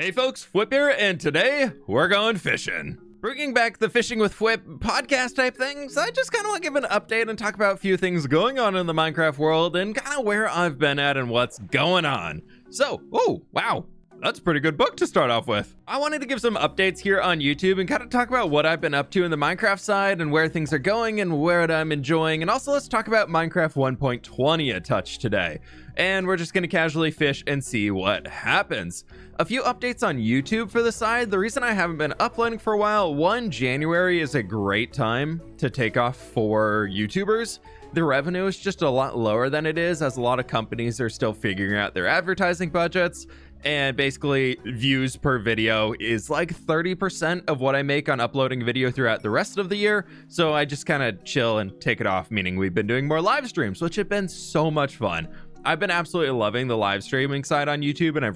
Hey folks, fWhip here, and today we're going fishing. Bringing back the Fishing with fWhip podcast type things, I just kind of want to give an update and talk about a few things going on in the Minecraft world and kind of where I've been at and what's going on. So, oh, wow. That's a pretty good book to start off with. I wanted to give some updates here on YouTube and kind of talk about what I've been up to in the Minecraft side and where things are going and where I'm enjoying. And also let's talk about Minecraft 1.20 a touch today. And we're just going to casually fish and see what happens. A few updates on YouTube for the side. The reason I haven't been uploading for a while, one, January is a great time to take off for YouTubers. The revenue is just a lot lower than it is, as a lot of companies are still figuring out their advertising budgets. And basically views per video is like 30% of what I make on uploading video throughout the rest of the year. So I just kind of chill and take it off, meaning we've been doing more live streams, which have been so much fun. I've been absolutely loving the live streaming side on YouTube, and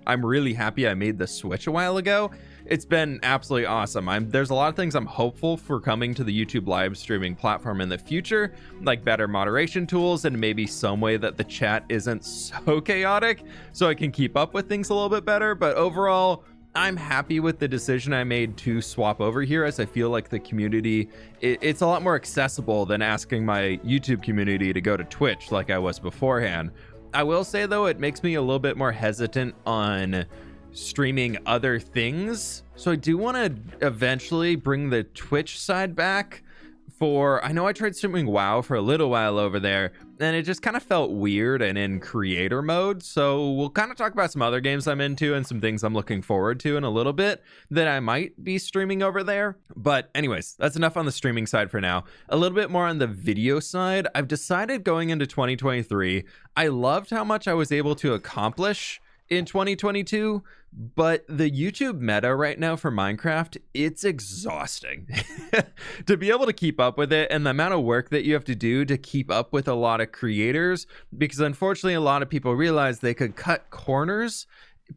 I'm really happy I made the switch a while ago. It's been absolutely awesome. There's a lot of things I'm hopeful for coming to the YouTube live streaming platform in the future, like better moderation tools and maybe some way that the chat isn't so chaotic so I can keep up with things a little bit better. But overall, I'm happy with the decision I made to swap over here, as I feel like the community, it's a lot more accessible than asking my YouTube community to go to Twitch like I was beforehand. I will say though, it makes me a little bit more hesitant on streaming other things. So I do want to eventually bring the Twitch side back. I know I tried streaming WoW for a little while over there, and it just kind of felt weird and in creator mode. So we'll kind of talk about some other games I'm into and some things I'm looking forward to in a little bit that I might be streaming over there. But anyways, that's enough on the streaming side for now. A little bit more on the video side. I've decided going into 2023, I loved how much I was able to accomplish in 2022, but the YouTube meta right now for Minecraft, it's exhausting to be able to keep up with it, and the amount of work that you have to do to keep up with a lot of creators, because unfortunately a lot of people realize they could cut corners,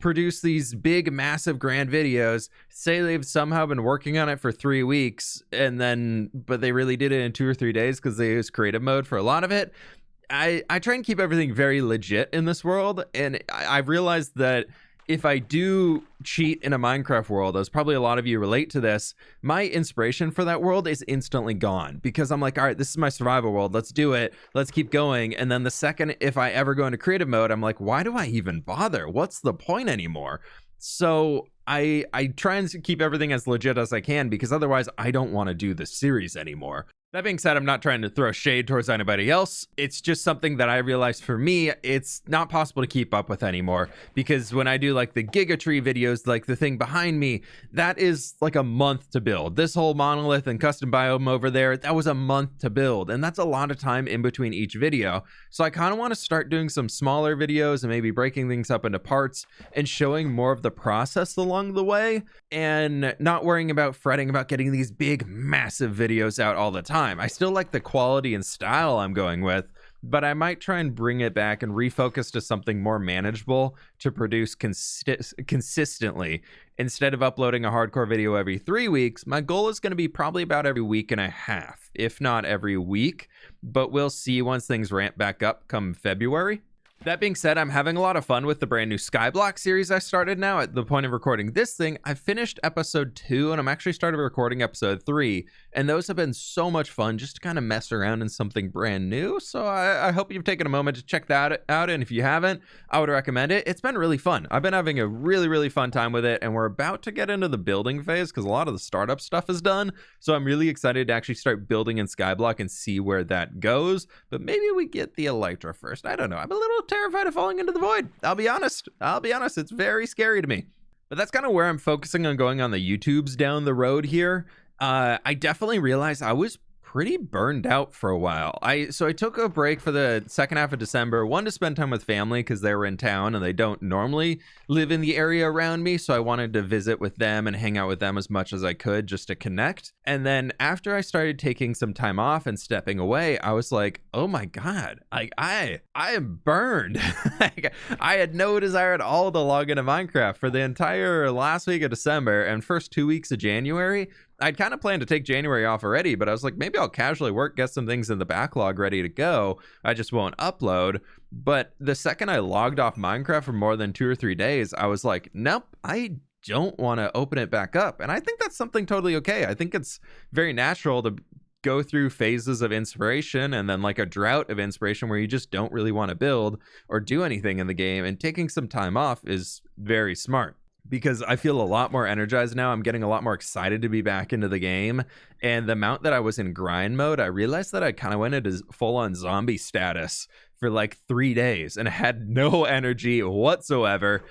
produce these big massive grand videos, say they've somehow been working on it for 3 weeks, but they really did it in 2 or 3 days because they used creative mode for a lot of it. I try and keep everything very legit in this world, and I've realized that if I do cheat in a Minecraft world, as probably a lot of you relate to this, my inspiration for that world is instantly gone, because I'm like, all right, this is my survival world, let's do it, let's keep going. And then the second if I ever go into creative mode, I'm like, why do I even bother? What's the point anymore? So I try and keep everything as legit as I can, because otherwise I don't want to do the series anymore. That being said, I'm not trying to throw shade towards anybody else. It's just something that I realized for me, it's not possible to keep up with anymore, because when I do like the Giga Tree videos, like the thing behind me, that is like a month to build. This whole monolith and custom biome over there, that was a month to build, and that's a lot of time in between each video. So I kind of want to start doing some smaller videos and maybe breaking things up into parts and showing more of the process along the way, and not worrying about fretting about getting these big massive videos out all the time. I still like the quality and style I'm going with, but I might try and bring it back and refocus to something more manageable to produce consistently. Instead of uploading a hardcore video every 3 weeks, my goal is going to be probably about every week and a half, if not every week, but we'll see once things ramp back up come February. That being said, I'm having a lot of fun with the brand new Skyblock series I started now. At the point of recording this thing, I've finished episode 2, and I'm actually started recording episode 3. And those have been so much fun just to kind of mess around in something brand new. So I hope you've taken a moment to check that out. And if you haven't, I would recommend it. It's been really fun. I've been having a really, really fun time with it. And we're about to get into the building phase because a lot of the startup stuff is done. So I'm really excited to actually start building in Skyblock and see where that goes. But maybe we get the Elytra first. I don't know. I'm a little terrified of falling into the void. I'll be honest. It's very scary to me. But that's kind of where I'm focusing on going on the YouTubes down the road here. I definitely realized I was pretty burned out for a while. So I took a break for the second half of December, one to spend time with family because they were in town and they don't normally live in the area around me, so I wanted to visit with them and hang out with them as much as I could just to connect. And then after I started taking some time off and stepping away, I was like, oh my god, I am burned. I had no desire at all to log into Minecraft for the entire last week of December and first 2 weeks of January. I'd kind of planned to take January off already, but I was like, maybe I'll casually work, get some things in the backlog ready to go. I just won't upload. But the second I logged off Minecraft for more than 2 or 3 days, I was like, nope, I don't want to open it back up. And I think that's something totally okay. I think it's very natural to go through phases of inspiration and then like a drought of inspiration where you just don't really want to build or do anything in the game. And taking some time off is very smart, because I feel a lot more energized now. I'm getting a lot more excited to be back into the game. And the amount that I was in grind mode, I realized that I kind of went into full-on zombie status for like 3 days and had no energy whatsoever.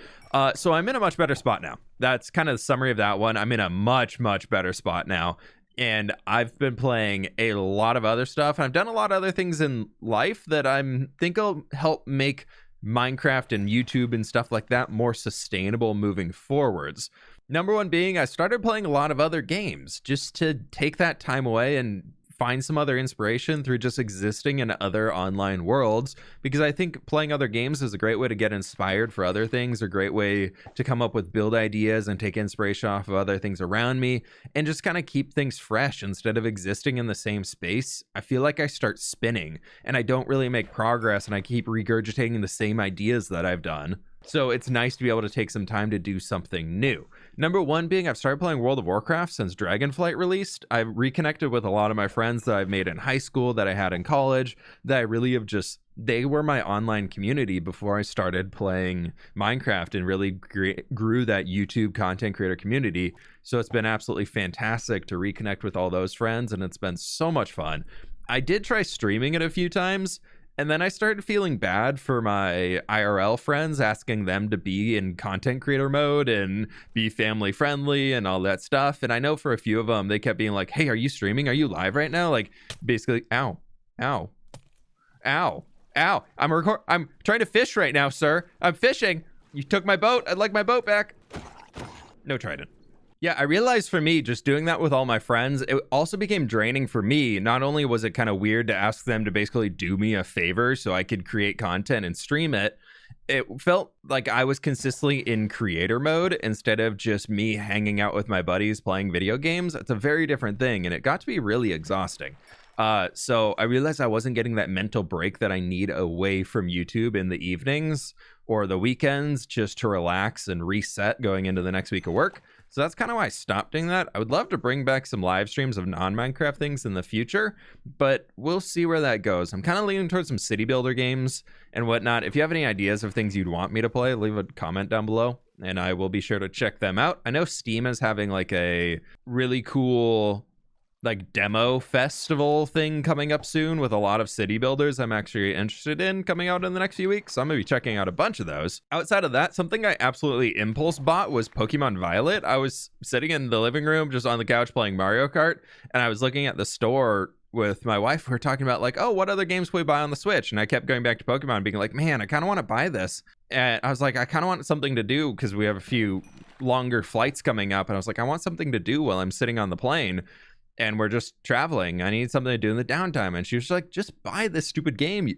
So I'm in a much better spot now. That's kind of the summary of that one. I'm in a much, much better spot now. And I've been playing a lot of other stuff. I've done a lot of other things in life that I think will help make Minecraft and YouTube and stuff like that more sustainable moving forwards. Number one being, I started playing a lot of other games just to take that time away and find some other inspiration through just existing in other online worlds, because I think playing other games is a great way to get inspired for other things, a great way to come up with build ideas and take inspiration off of other things around me and just kind of keep things fresh instead of existing in the same space. I feel like I start spinning and I don't really make progress and I keep regurgitating the same ideas that I've done. So it's nice to be able to take some time to do something new. Number one being, I've started playing World of Warcraft since Dragonflight released. I've reconnected with a lot of my friends that I've made in high school, that I had in college, that I really have just, they were my online community before I started playing Minecraft and really grew that YouTube content creator community. So it's been absolutely fantastic to reconnect with all those friends, and it's been so much fun. I did try streaming it a few times, and then I started feeling bad for my IRL friends, asking them to be in content creator mode and be family friendly and all that stuff. And I know for a few of them, they kept being like, hey, are you streaming? Are you live right now? Like, basically, ow, ow, ow, ow. I'm trying to fish right now, sir. I'm fishing. You took my boat. I'd like my boat back. No trident. Yeah, I realized for me, just doing that with all my friends, it also became draining for me. Not only was it kind of weird to ask them to basically do me a favor so I could create content and stream it, it felt like I was consistently in creator mode instead of just me hanging out with my buddies playing video games. It's a very different thing, and it got to be really exhausting. So I realized I wasn't getting that mental break that I need away from YouTube in the evenings or the weekends just to relax and reset going into the next week of work. So that's kind of why I stopped doing that. I would love to bring back some live streams of non-Minecraft things in the future, but we'll see where that goes. I'm kind of leaning towards some city builder games and whatnot. If you have any ideas of things you'd want me to play, leave a comment down below and I will be sure to check them out. I know Steam is having like a really cool like demo festival thing coming up soon with a lot of city builders I'm actually interested in coming out in the next few weeks. So I'm gonna be checking out a bunch of those. Outside of that, something I absolutely impulse bought was Pokemon Violet. I was sitting in the living room just on the couch playing Mario Kart, and I was looking at the store with my wife. We were talking about like, oh, what other games can we buy on the Switch? And I kept going back to Pokemon being like, man, I kind of want to buy this. And I was like, I kind of want something to do because we have a few longer flights coming up. And I was like, I want something to do while I'm sitting on the plane and we're just traveling. I need something to do in the downtime. And she was like, just buy this stupid game.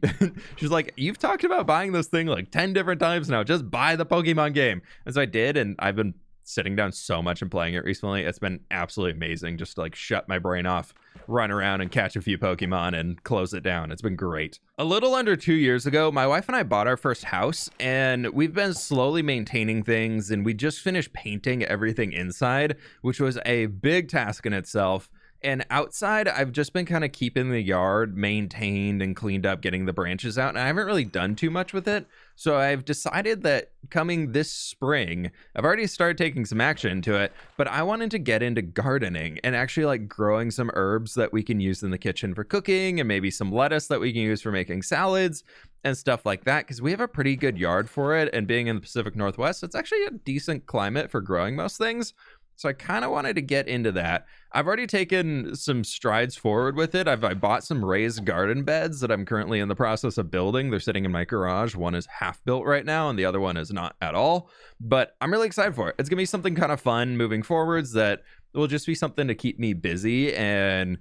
She's like, you've talked about buying this thing like 10 different times now. Just buy the Pokemon game. And so I did, and I've been sitting down so much and playing it recently. It's been absolutely amazing just to like shut my brain off, run around and catch a few Pokemon and close it down. It's been great. A little under 2 years ago, my wife and I bought our first house, and we've been slowly maintaining things, and we just finished painting everything inside, which was a big task in itself. And outside, I've just been kind of keeping the yard maintained and cleaned up, getting the branches out, and I haven't really done too much with it. So I've decided that coming this spring, I've already started taking some action to it, but I wanted to get into gardening and actually like growing some herbs that we can use in the kitchen for cooking, and maybe some lettuce that we can use for making salads and stuff like that, because we have a pretty good yard for it. And being in the Pacific Northwest, it's actually a decent climate for growing most things. So I kind of wanted to get into that. I've already taken some strides forward with it. I bought some raised garden beds that I'm currently in the process of building. They're sitting in my garage. One is half built right now, and the other one is not at all. But I'm really excited for it. It's going to be something kind of fun moving forwards that will just be something to keep me busy, and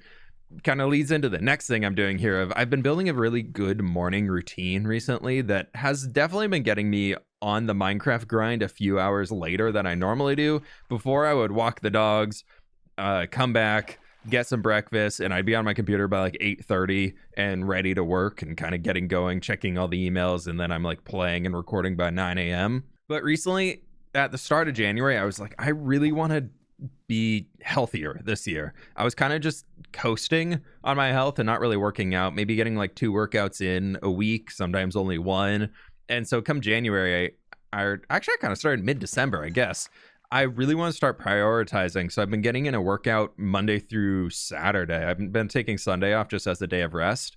kind of leads into the next thing I'm doing here. I've been building a really good morning routine recently that has definitely been getting me on the Minecraft grind a few hours later than I normally do. Before, I would walk the dogs, come back, get some breakfast, and I'd be on my computer by like 8:30 and ready to work and kind of getting going, checking all the emails, and then I'm like playing and recording by 9 a.m. But recently, at the start of January, I was like, I really want to be healthier this year. I was kind of just coasting on my health and not really working out, maybe getting like 2 workouts in a week, sometimes only 1. And so come January, I kind of started mid-December, I guess. I really want to start prioritizing. So I've been getting in a workout Monday through Saturday. I've been taking Sunday off just as a day of rest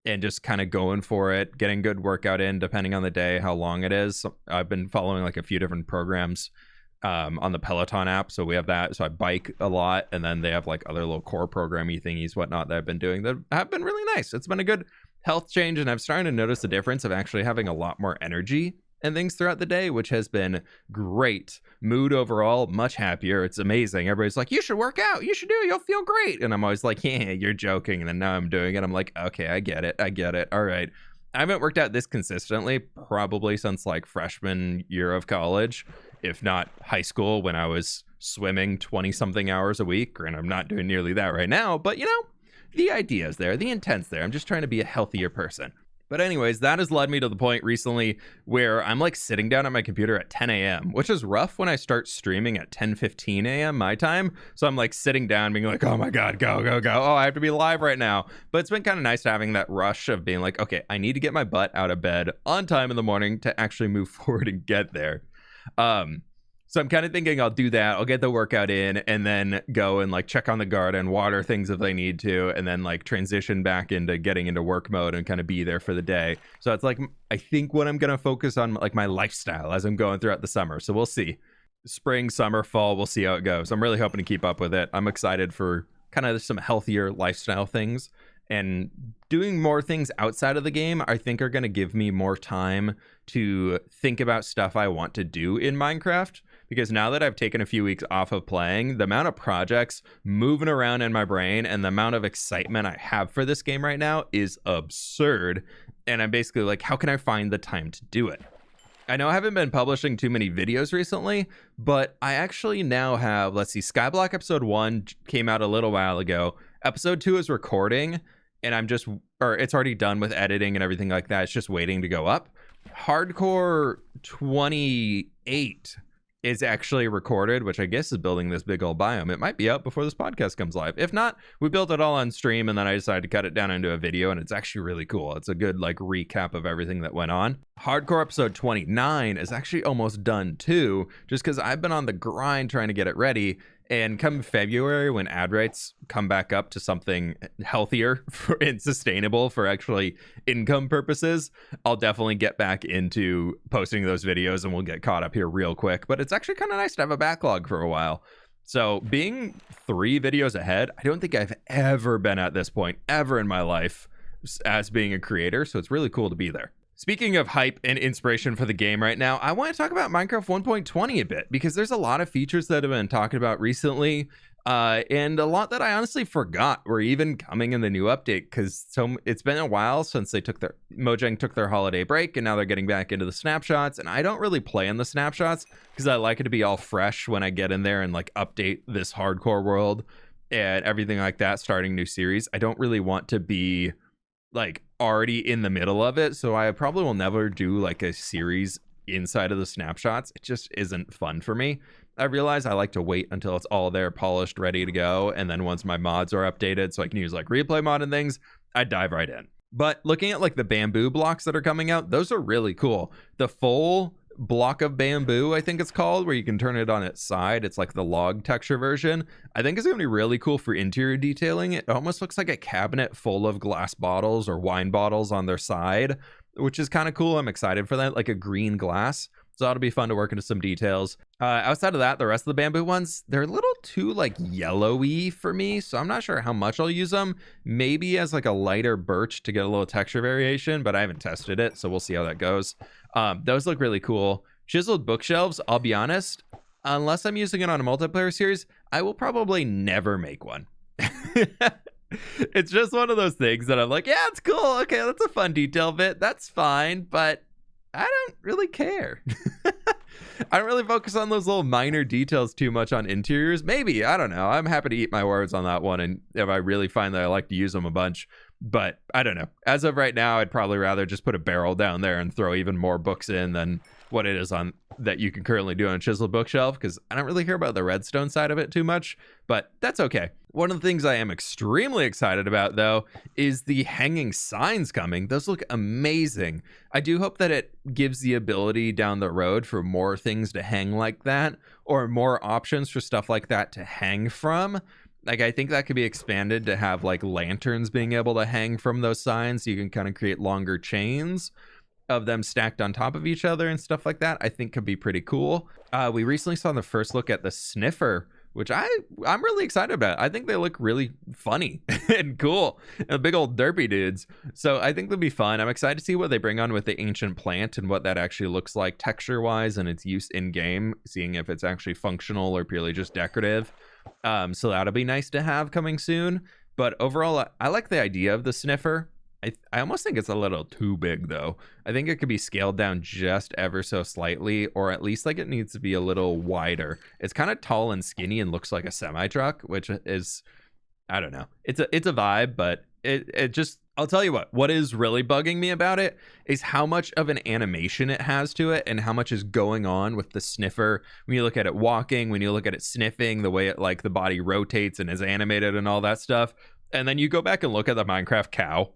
and just kind of going for it, getting good workout in depending on the day, how long it is. I've been following like a few different programs on the Peloton app. So we have that. So I bike a lot, and then they have like other little core programmy thingies, whatnot, that I've been doing that have been really nice. It's been a good health change, and I'm starting to notice the difference of actually having a lot more energy and things throughout the day, which has been great. Mood overall, much happier. It's amazing. Everybody's like, you should work out. You should do it. You'll feel great. And I'm always like, yeah, you're joking. And then now I'm doing it. I'm like, okay, I get it. All right. I haven't worked out this consistently probably since like freshman year of college, if not high school, when I was swimming 20 something hours a week. And I'm not doing nearly that right now, but you know, the idea is there, the intent's there. I'm just trying to be a healthier person. But anyways, that has led me to the point recently where I'm like sitting down at my computer at 10 a.m., which is rough when I start streaming at 10:15 a.m. my time. So I'm like sitting down being like, oh my God, go. Oh, I have to be live right now. But it's been kind of nice having that rush of being like, okay, I need to get my butt out of bed on time in the morning to actually move forward and get there. So I'm kind of thinking I'll do that. I'll get the workout in and then go and like check on the garden, water things if they need to, and then like transition back into getting into work mode and kind of be there for the day. So it's like, I think what I'm going to focus on like my lifestyle as I'm going throughout the summer. So we'll see. Spring, summer, fall, we'll see how it goes. I'm really hoping to keep up with it. I'm excited for kind of some healthier lifestyle things, and doing more things outside of the game, I think are going to give me more time to think about stuff I want to do in Minecraft. Because now that I've taken a few weeks off of playing, the amount of projects moving around in my brain and the amount of excitement I have for this game right now is absurd. And I'm basically like, how can I find the time to do it? I know I haven't been publishing too many videos recently, but I actually now have, let's see, Skyblock episode 1 came out a little while ago. Episode 2 is recording, and it's already done with editing and everything like that. It's just waiting to go up. Hardcore 28 is actually recorded, which I guess is building this big old biome. It might be up before this podcast comes live. If not, we built it all on stream, and then I decided to cut it down into a video, and it's actually really cool. It's a good like recap of everything that went on. Hardcore episode 29 is actually almost done too, just because I've been on the grind trying to get it ready. And come February, when ad rates come back up to something healthier and sustainable for actually income purposes, I'll definitely get back into posting those videos, and we'll get caught up here real quick. But it's actually kind of nice to have a backlog for a while. So being 3 videos ahead, I don't think I've ever been at this point ever in my life as being a creator. So it's really cool to be there. Speaking of hype and inspiration for the game right now, I want to talk about Minecraft 1.20 a bit, because there's a lot of features that have been talked about recently, and a lot that I honestly forgot were even coming in the new update, because it's been a while since Mojang took their holiday break, and now they're getting back into the snapshots, and I don't really play in the snapshots because I like it to be all fresh when I get in there and like update this hardcore world and everything like that, starting new series. I don't really want to be like already in the middle of it, so I probably will never do like a series inside of the snapshots. It just isn't fun for me. I realize I like to wait until it's all there, polished, ready to go, and then once my mods are updated so I can use like replay mod and things, I dive right in. But looking at like the bamboo blocks that are coming out, those are really cool. The full block of bamboo, I think it's called, where you can turn it on its side, it's like the log texture version, I think is gonna be really cool for interior detailing. It almost looks like a cabinet full of glass bottles or wine bottles on their side, which is kind of cool. I'm excited for that, like a green glass. So that'll be fun to work into some details. Outside of that, the rest of the bamboo ones, they're a little too like yellowy for me, so I'm not sure how much I'll use them. Maybe as like a lighter birch to get a little texture variation, but I haven't tested it, so we'll see how that goes. Those look really cool. Chiseled bookshelves, I'll be honest, unless I'm using it on a multiplayer series, I will probably never make one. It's just one of those things that I'm like, yeah, it's cool. Okay, that's a fun detail bit. That's fine, but I don't really care. I don't really focus on those little minor details too much on interiors. Maybe, I don't know. I'm happy to eat my words on that one, and if I really find that I like to use them a bunch. But I don't know. As of right now, I'd probably rather just put a barrel down there and throw even more books in than what it is on that you can currently do on a chiseled bookshelf, because I don't really hear about the redstone side of it too much, but that's okay. One of the things I am extremely excited about, though, is the hanging signs coming. Those look amazing. I do hope that it gives the ability down the road for more things to hang like that, or more options for stuff like that to hang from. Like, I think that could be expanded to have like lanterns being able to hang from those signs, so you can kind of create longer chains of them stacked on top of each other and stuff like that. I think could be pretty cool. We recently saw the first look at the sniffer, which I'm really excited about. I think they look really funny and cool, and big old derpy dudes. So I think they'll be fun. I'm excited to see what they bring on with the ancient plant and what that actually looks like texture wise and its use in game, seeing if it's actually functional or purely just decorative. So that'll be nice to have coming soon. But overall, I like the idea of the sniffer. I almost think it's a little too big, though. I think it could be scaled down just ever so slightly, or at least like it needs to be a little wider. It's kind of tall and skinny and looks like a semi-truck, which is, I don't know. It's a vibe, but it just, I'll tell you what is really bugging me about it is how much of an animation it has to it and how much is going on with the sniffer. When you look at it walking, when you look at it sniffing, the way it like the body rotates and is animated and all that stuff. And then you go back and look at the Minecraft cow.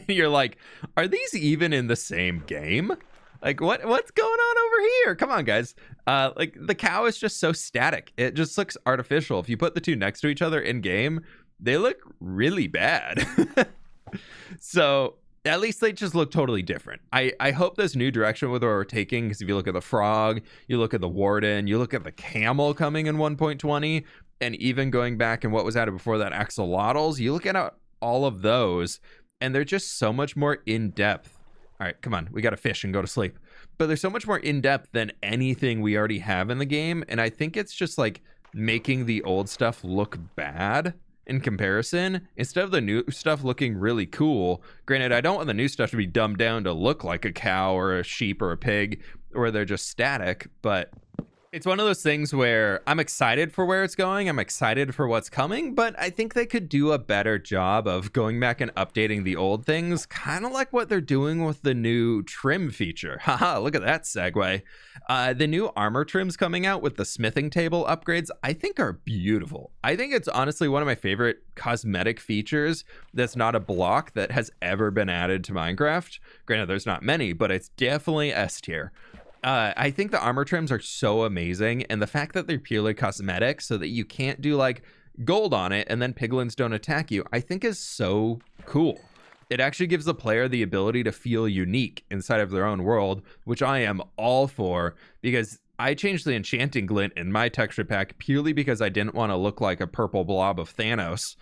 You're like, are these even in the same game? Like, what's going on over here? Come on, guys. Like, the cow is just so static. It just looks artificial. If you put the two next to each other in game, they look really bad. So at least they just look totally different. I hope this new direction with where we're taking, because if you look at the frog, you look at the warden, you look at the camel coming in 1.20, and even going back and what was added before that, axolotls, you look at all of those, and they're just so much more in-depth. All right, come on, we gotta fish and go to sleep. But they're so much more in-depth than anything we already have in the game, and I think it's just like making the old stuff look bad in comparison, instead of the new stuff looking really cool. Granted, I don't want the new stuff to be dumbed down to look like a cow or a sheep or a pig, or they're just static, but it's one of those things where I'm excited for where it's going. I'm excited for what's coming, but I think they could do a better job of going back and updating the old things, kind of like what they're doing with the new trim feature. Haha, look at that segue. The new armor trims coming out with the smithing table upgrades, I think are beautiful. I think it's honestly one of my favorite cosmetic features that's not a block that has ever been added to Minecraft. Granted, there's not many, but it's definitely S tier. I think the armor trims are so amazing, and the fact that they're purely cosmetic so that you can't do like gold on it and then piglins don't attack you, I think is so cool. It actually gives the player the ability to feel unique inside of their own world, which I am all for, because I changed the enchanting glint in my texture pack purely because I didn't want to look like a purple blob of Thanos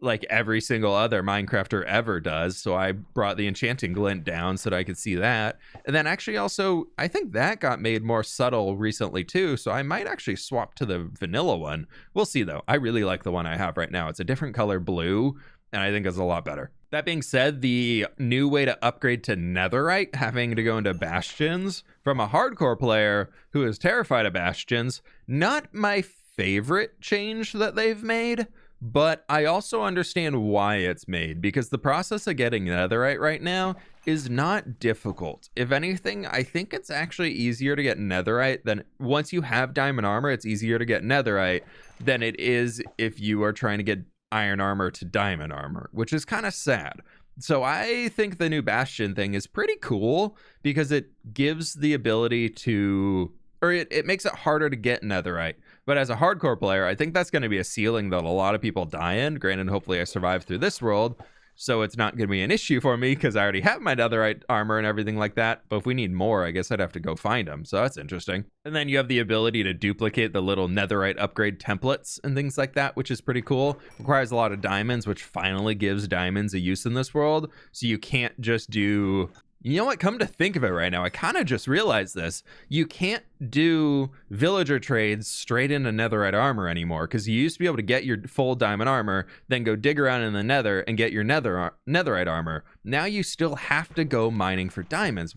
like every single other Minecrafter ever does. So I brought the enchanting glint down so that I could see that. And then actually also, I think that got made more subtle recently too. So I might actually swap to the vanilla one. We'll see though. I really like the one I have right now. It's a different color blue, and I think it's a lot better. That being said, the new way to upgrade to netherite, having to go into bastions, from a hardcore player who is terrified of bastions, not my favorite change that they've made. But I also understand why it's made, because the process of getting netherite right now is not difficult. If anything, I think it's actually easier to get netherite than, once you have diamond armor, it's easier to get netherite than it is if you are trying to get iron armor to diamond armor, which is kind of sad. So I think the new bastion thing is pretty cool because it gives the ability to, or it makes it harder to get netherite. But as a hardcore player, I think that's going to be a ceiling that a lot of people die in. Granted, hopefully I survive through this world, so it's not going to be an issue for me because I already have my netherite armor and everything like that. But if we need more, I guess I'd have to go find them. So that's interesting. And then you have the ability to duplicate the little netherite upgrade templates and things like that, which is pretty cool. Requires a lot of diamonds, which finally gives diamonds a use in this world. So you can't just do You know what? Come to think of it right now, I kind of just realized this. You can't do villager trades straight into netherite armor anymore, because you used to be able to get your full diamond armor, then go dig around in the nether and get your netherite armor. Now you still have to go mining for diamonds,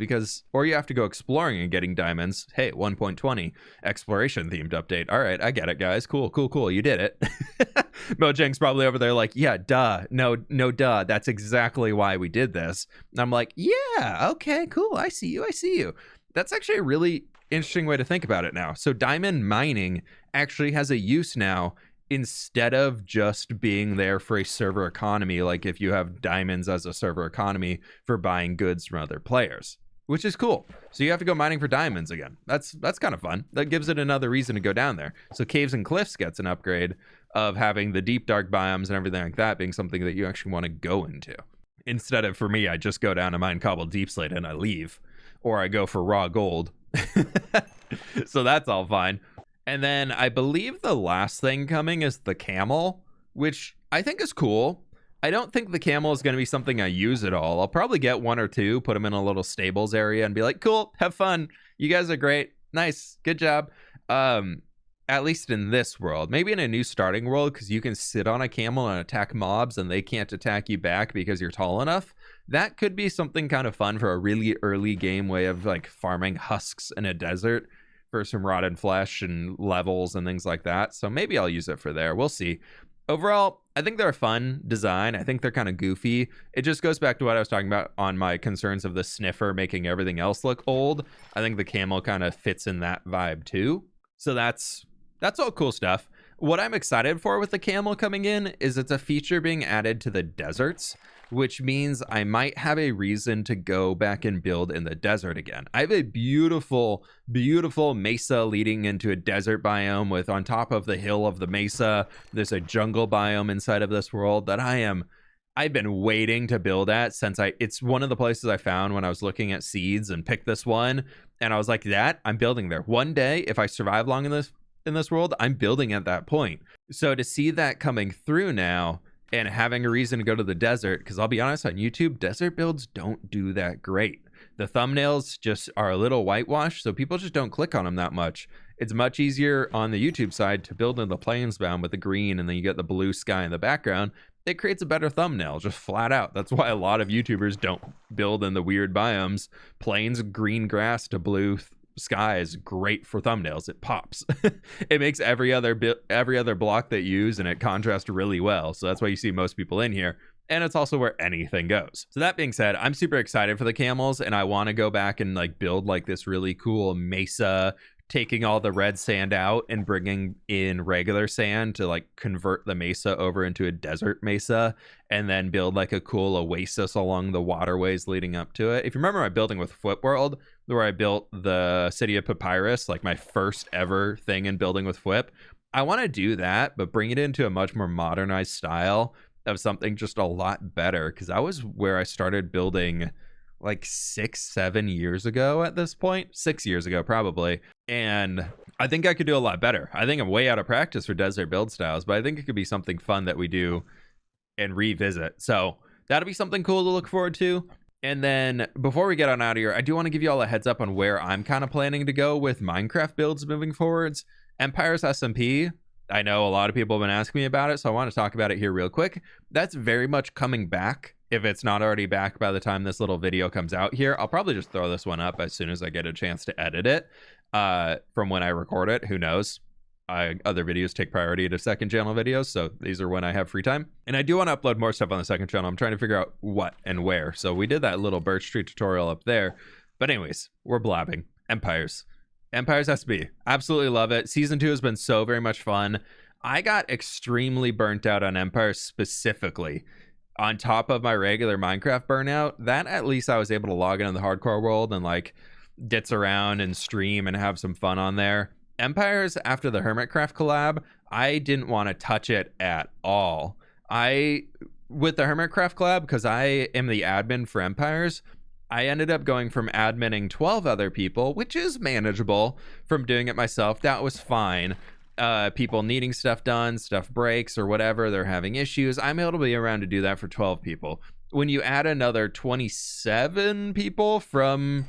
or you have to go exploring and getting diamonds. Hey, 1.20 exploration themed update. All right, I get it, guys. Cool. You did it. Mojang's probably over there like, yeah, duh. No, duh. That's exactly why we did this. And I'm like, yeah, okay, cool. I see you. That's actually a really interesting way to think about it now. So diamond mining actually has a use now, instead of just being there for a server economy, like if you have diamonds as a server economy for buying goods from other players, which is cool. So you have to go mining for diamonds again. That's kind of fun. That gives it another reason to go down there. So Caves and Cliffs gets an upgrade of having the deep dark biomes and everything like that being something that you actually want to go into. Instead of, for me, I just go down to mine cobbled deep slate and I leave, or I go for raw gold. So that's all fine. And then I believe the last thing coming is the camel, which I think is cool. I don't think the camel is going to be something I use at all. I'll probably get one or two, put them in a little stables area and be like, cool, have fun. You guys are great. Nice. Good job. At least in this world. Maybe in a new starting world, because you can sit on a camel and attack mobs and they can't attack you back because you're tall enough. That could be something kind of fun for a really early game way of like farming husks in a desert for some rotten flesh and levels and things like that. So maybe I'll use it for there. We'll see. Overall, I think they're a fun design. I think they're kind of goofy. It just goes back to what I was talking about on my concerns of the sniffer making everything else look old. I think the camel kind of fits in that vibe too. So that's all cool stuff. What I'm excited for with the camel coming in is it's a feature being added to the deserts, which means I might have a reason to go back and build in the desert again. I have a beautiful, beautiful mesa leading into a desert biome with, on top of the hill of the mesa, there's a jungle biome inside of this world that I've been waiting to build at since it's one of the places I found when I was looking at seeds and picked this one. And I was like, I'm building there. One day, if I survive long in this world, I'm building at that point. So to see that coming through now and having a reason to go to the desert, because I'll be honest, on YouTube, desert builds don't do that great. The thumbnails just are a little whitewashed, so people just don't click on them that much. It's much easier on the YouTube side to build in the plains biome with the green, and then you get the blue sky in the background. It creates a better thumbnail, just flat out. That's why a lot of YouTubers don't build in the weird biomes. Plains, green grass to blue sky is great for thumbnails. It pops. It makes every other block that you use, and it contrasts really well. So that's why you see most people in here. And it's also where anything goes. So that being said, I'm super excited for the camels, and I want to go back and like build like this really cool mesa, taking all the red sand out and bringing in regular sand to like convert the mesa over into a desert mesa, and then build like a cool oasis along the waterways leading up to it. If you remember my building with fWhip World, where I built the city of Papyrus, like my first ever thing in building with fWhip, I want to do that, but bring it into a much more modernized style of something just a lot better, because that was where I started building like 6-7 years ago at this point. 6 years ago probably. And I think I could do a lot better. I think I'm way out of practice for desert build styles, but I think it could be something fun that we do and revisit. So that'll be something cool to look forward to. And then before we get on out of here, I do want to give you all a heads up on where I'm kind of planning to go with Minecraft builds moving forwards. Empire's SMP, I know a lot of people have been asking me about it, so I want to talk about it here real quick. That's very much coming back. If it's not already back by the time this little video comes out here, I'll probably just throw this one up as soon as I get a chance to edit it from when I record it. Who knows? Other videos take priority to second channel videos, so these are when I have free time. And I do want to upload more stuff on the second channel. I'm trying to figure out what and where. So we did that little Birch Tree tutorial up there. But anyways, we're blabbing. Empire's SB. Absolutely love it. Season 2 has been so very much fun. I got extremely burnt out on Empire specifically. On top of my regular Minecraft burnout, that at least I was able to log into the hardcore world and like ditz around and stream and have some fun on there. Empires, after the Hermitcraft collab, I didn't want to touch it at all. With the Hermitcraft collab, because I am the admin for Empires, I ended up going from adminning 12 other people, which is manageable, from doing it myself. That was fine. People needing stuff done, stuff breaks or whatever, they're having issues, I'm able to be around to do that for 12 people. when you add another 27 people from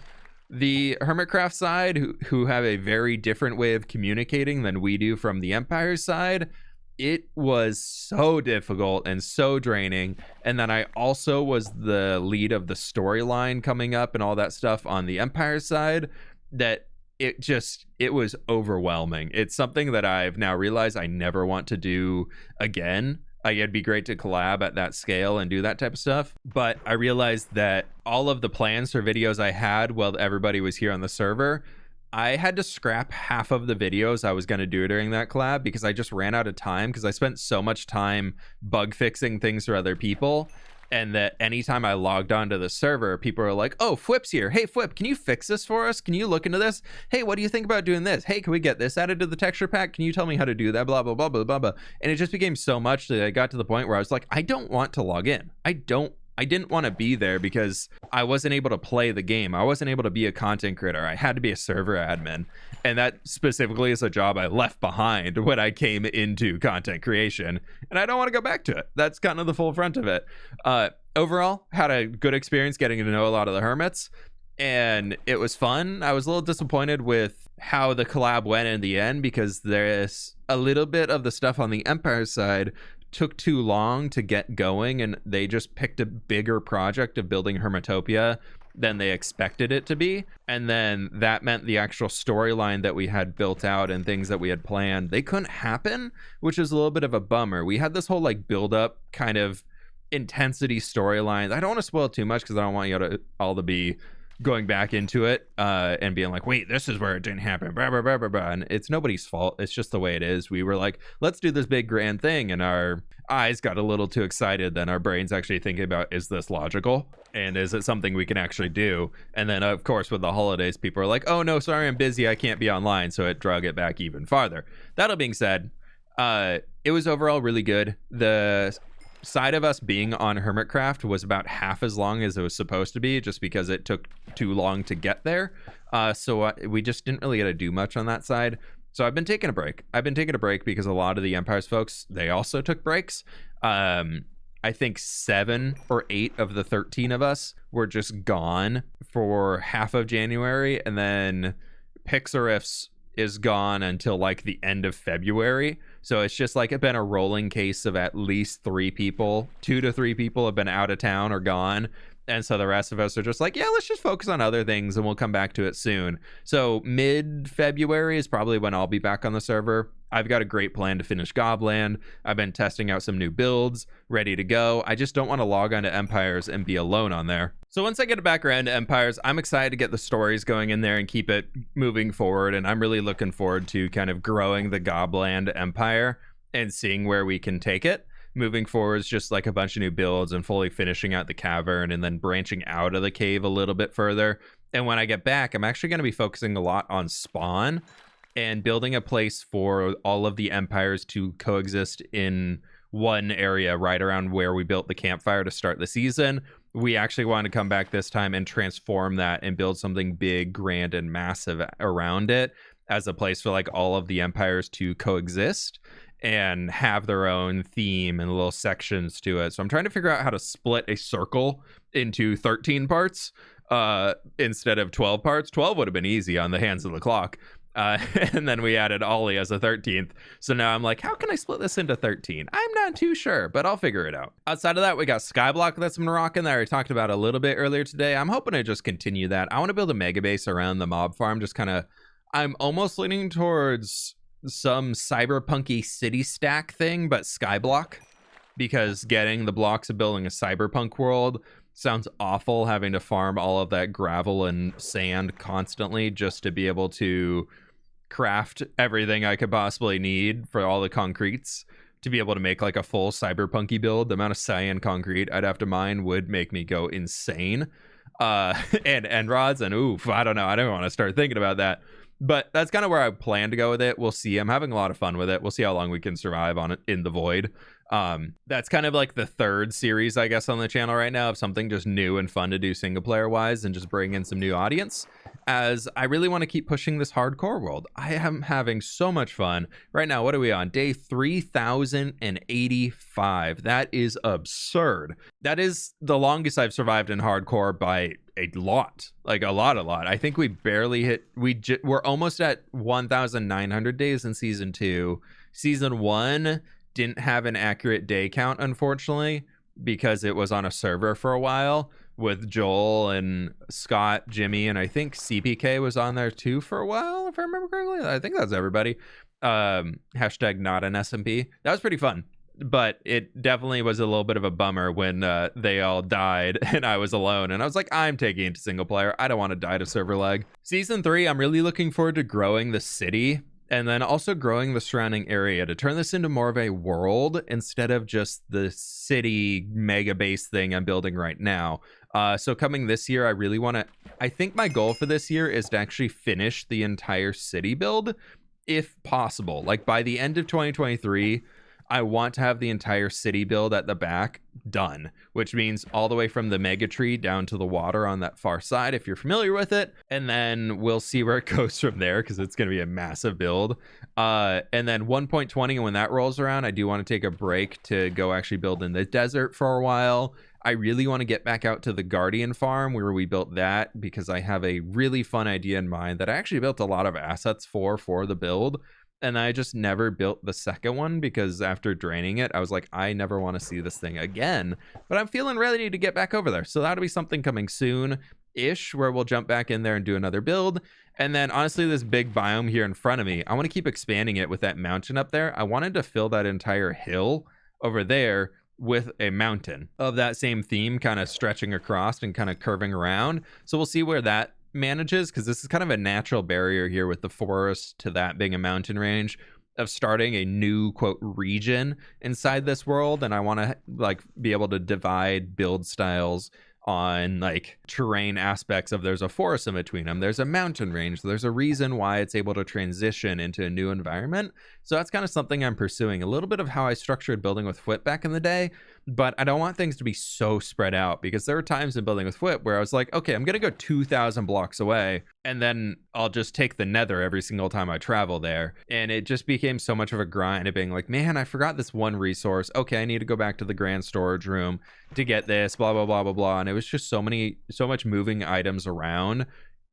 the Hermitcraft side who have a very different way of communicating than we do from the Empire side, it was so difficult and so draining. And then I also was the lead of the storyline coming up and all that stuff on the Empire side, that it was overwhelming. It's something that I've now realized I never want to do again. It'd be great to collab at that scale and do that type of stuff. But I realized that all of the plans for videos I had while everybody was here on the server, I had to scrap half of the videos I was going to do during that collab because I just ran out of time, because I spent so much time bug fixing things for other people. And that anytime I logged onto the server, people are like, oh, fWhip's here. Hey, fWhip, can you fix this for us? Can you look into this? Hey, what do you think about doing this? Hey, can we get this added to the texture pack? Can you tell me how to do that? Blah, blah, blah, blah, blah, blah. And it just became so much that I got to the point where I was like, I don't want to log in. I didn't want to be there because I wasn't able to play the game. I wasn't able to be a content creator. I had to be a server admin. And that specifically is a job I left behind when I came into content creation. And I don't want to go back to it. That's kind of the full front of it. Overall, had a good experience getting to know a lot of the hermits. And it was fun. I was a little disappointed with how the collab went in the end, because there's a little bit of the stuff on the Empire side took too long to get going, and they just picked a bigger project of building Hermitopia than they expected it to be. And then that meant the actual storyline that we had built out and things that we had planned, they couldn't happen, which is a little bit of a bummer. We had this whole like build up kind of intensity storyline. I don't want to spoil too much because I don't want you all to be going back into it and being like, wait, this is where it didn't happen, blah, blah, blah, blah, blah. And it's nobody's fault. It's just the way it is. We were like, let's do this big grand thing, and our eyes got a little too excited. Then our brains actually thinking about, is this logical? And is it something we can actually do? And then, of course, with the holidays, people are like, oh, no, sorry, I'm busy. I can't be online. So it drug it back even farther. That being said, it was overall really good. The side of us being on Hermitcraft was about half as long as it was supposed to be, just because it took too long to get there. So we just didn't really get to do much on that side. So I've been taking a break. Because a lot of the Empire's folks, they also took breaks. I think 7 or 8 of the 13 of us were just gone for half of January, and then Pixarif's is gone until like the end of February. So it's just like it's been a rolling case of at least 3 people, 2 to 3 people have been out of town or gone. And so the rest of us are just like, yeah, let's just focus on other things and we'll come back to it soon. So mid-February is probably when I'll be back on the server. I've got a great plan to finish Gobland. I've been testing out some new builds, ready to go. I just don't want to log on to Empires and be alone on there. So once I get back around to Empires, I'm excited to get the stories going in there and keep it moving forward. And I'm really looking forward to kind of growing the Gobland Empire and seeing where we can take it. Moving forward is just like a bunch of new builds and fully finishing out the cavern and then branching out of the cave a little bit further. And when I get back, I'm actually going to be focusing a lot on spawn and building a place for all of the empires to coexist in one area right around where we built the campfire to start the season. We actually want to come back this time and transform that and build something big, grand, and massive around it as a place for like all of the empires to coexist and have their own theme and little sections to it. So I'm trying to figure out how to split a circle into 13 parts instead of 12 parts. 12 would have been easy on the hands of the clock. And then we added Ollie as a 13th. So now I'm like, how can I split this into 13? I'm not too sure, but I'll figure it out. Outside of that, we got Skyblock that's been rocking that I talked about a little bit earlier today. I'm hoping to just continue that. I want to build a mega base around the mob farm. Just kind of, I'm almost leaning towards some cyberpunky city stack thing, but Skyblock, because getting the blocks of building a cyberpunk world sounds awful, having to farm all of that gravel and sand constantly just to be able to craft everything I could possibly need for all the concretes to be able to make like a full cyberpunky build. The amount of cyan concrete I'd have to mine would make me go insane. And end rods and oof, I don't know. I don't want to start thinking about that. But that's kind of where I plan to go with it. We'll see. I'm having a lot of fun with it. We'll see how long we can survive on it in the void. That's kind of like the third series, I guess, on the channel right now of something just new and fun to do single player wise and just bring in some new audience. as I really want to keep pushing this hardcore world. I am having so much fun. Right now, what are we on? Day 3085. That is absurd. That is the longest I've survived in hardcore by a lot. Like a lot. I think we barely hit, we're almost at 1,900 days in season 2. Season 1 didn't have an accurate day count, unfortunately, because it was on a server for a while with Joel and Scott, Jimmy, and I think CPK was on there too for a while, if I remember correctly. I think that's everybody. Hashtag not an SMP. That was pretty fun, but it definitely was a little bit of a bummer when they all died and I was alone, and I was like, I'm taking it to single player. I don't want to die to server lag. Season 3, I'm really looking forward to growing the city and then also growing the surrounding area to turn this into more of a world instead of just the city mega base thing I'm building right now. So coming this year, I really want to, I think my goal for this year is to actually finish the entire city build if possible. Like by the end of 2023, I want to have the entire city build at the back done, which means all the way from the mega tree down to the water on that far side, if you're familiar with it. And then we'll see where it goes from there, because it's going to be a massive build. And then 1.20, and when that rolls around, I do want to take a break to go actually build in the desert for a while. I really want to get back out to the Guardian farm where we built that, because I have a really fun idea in mind that I actually built a lot of assets for the build. And I just never built the second one because after draining it, I was like, I never want to see this thing again. But I'm feeling ready to get back over there. So that'll be something coming soon-ish where we'll jump back in there and do another build. And then honestly, this big biome here in front of me, I want to keep expanding it with that mountain up there. I wanted to fill that entire hill over there with a mountain of that same theme, kind of stretching across and kind of curving around. So we'll see where that manages, because this is kind of a natural barrier here with the forest to that being a mountain range of starting a new quote region inside this world. And I want to like be able to divide build styles on like terrain aspects of, there's a forest in between them, there's a mountain range, there's a reason why it's able to transition into a new environment. So that's kind of something I'm pursuing, a little bit of how I structured building with fWhip back in the day. But I don't want things to be so spread out, because there were times in building with fWhip where I was like, okay, I'm gonna go 2,000 blocks away and then I'll just take the nether every single time I travel there. And it just became so much of a grind of being like, man, I forgot this one resource. Okay, I need to go back to the grand storage room to get this, blah, blah, blah, blah, blah. And it was just so much moving items around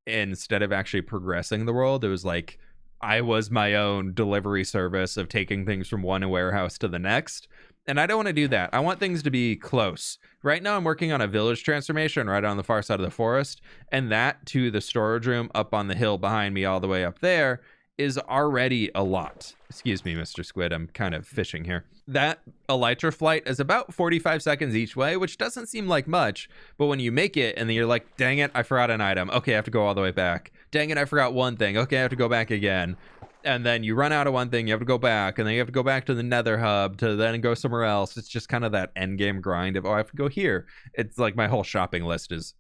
instead of actually progressing the world. It was like I was my own delivery service of taking things from one warehouse to the next. And I don't want to do that. I want things to be close. Right now, I'm working on a village transformation right on the far side of the forest. And that to the storage room up on the hill behind me all the way up there is already a lot. Excuse me, Mr. Squid. I'm kind of fishing here. That elytra flight is about 45 seconds each way, which doesn't seem like much. But when you make it and then you're like, dang it, I forgot an item. Okay, I have to go all the way back. Dang it, I forgot one thing. Okay, I have to go back again. And then you run out of one thing, you have to go back, and then you have to go back to the nether hub to then go somewhere else. It's just kind of that end game grind of, oh, I have to go here. It's like my whole shopping list is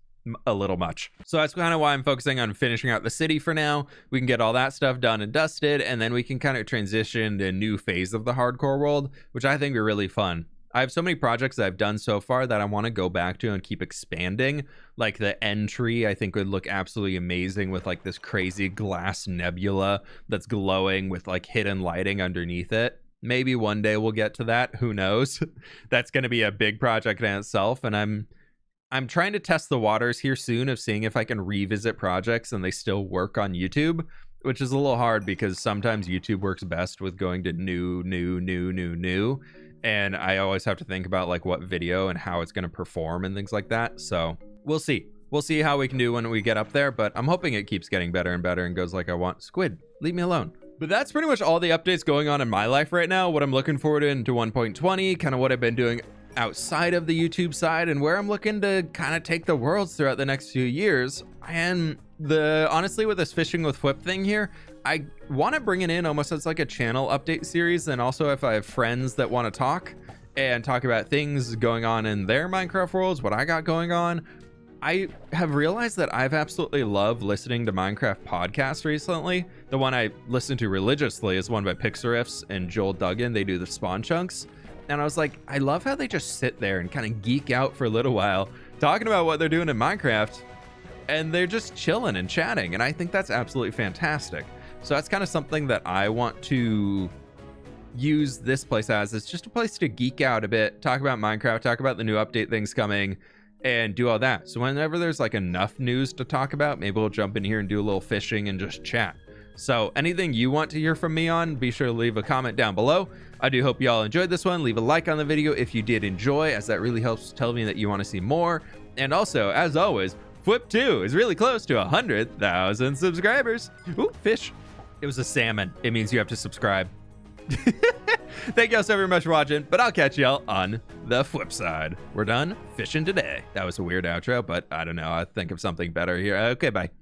a little much. So that's kind of why I'm focusing on finishing out the city for now. We can get all that stuff done and dusted, and then we can kind of transition to a new phase of the hardcore world, which I think are really fun. I have so many projects that I've done so far that I want to go back to and keep expanding. Like the end tree, I think would look absolutely amazing with like this crazy glass nebula that's glowing with like hidden lighting underneath it. Maybe one day we'll get to that. Who knows? That's going to be a big project in itself. And I'm trying to test the waters here soon of seeing if I can revisit projects and they still work on YouTube, which is a little hard because sometimes YouTube works best with going to new. And I always have to think about like what video and how it's going to perform and things like that. So we'll see. We'll see how we can do when we get up there, but I'm hoping it keeps getting better and better and goes like I want. Squid, leave me alone. But that's pretty much all the updates going on in my life right now. What I'm looking forward to into 1.20, kind of what I've been doing outside of the YouTube side, and where I'm looking to kind of take the worlds throughout the next few years. And honestly, with this fishing with fWhip thing here, I want to bring it in almost as like a channel update series. And also if I have friends that want to talk about things going on in their Minecraft worlds, what I got going on. I have realized that I've absolutely loved listening to Minecraft podcasts recently. The one I listen to religiously is one by Pixariffs and Joel Duggan. They do the Spawn Chunks. And I was like, I love how they just sit there and kind of geek out for a little while talking about what they're doing in Minecraft. and they're just chilling and chatting, and I think that's absolutely fantastic. So that's kind of something that I want to use this place as. It's just a place to geek out a bit, talk about Minecraft, talk about the new update things coming, and do all that. So whenever there's like enough news to talk about, maybe we'll jump in here and do a little fishing and just chat. So anything you want to hear from me on, be sure to leave a comment down below. I do hope you all enjoyed this one. Leave a like on the video if you did enjoy, as that really helps tell me that you want to see more. And also, as always, fWhip 2 is really close to 100,000 subscribers. Ooh, fish. It was a salmon. It means you have to subscribe. Thank y'all so very much for watching, but I'll catch y'all on the flip side. We're done fishing today. That was a weird outro, but I don't know. I'll think of something better here. Okay, bye.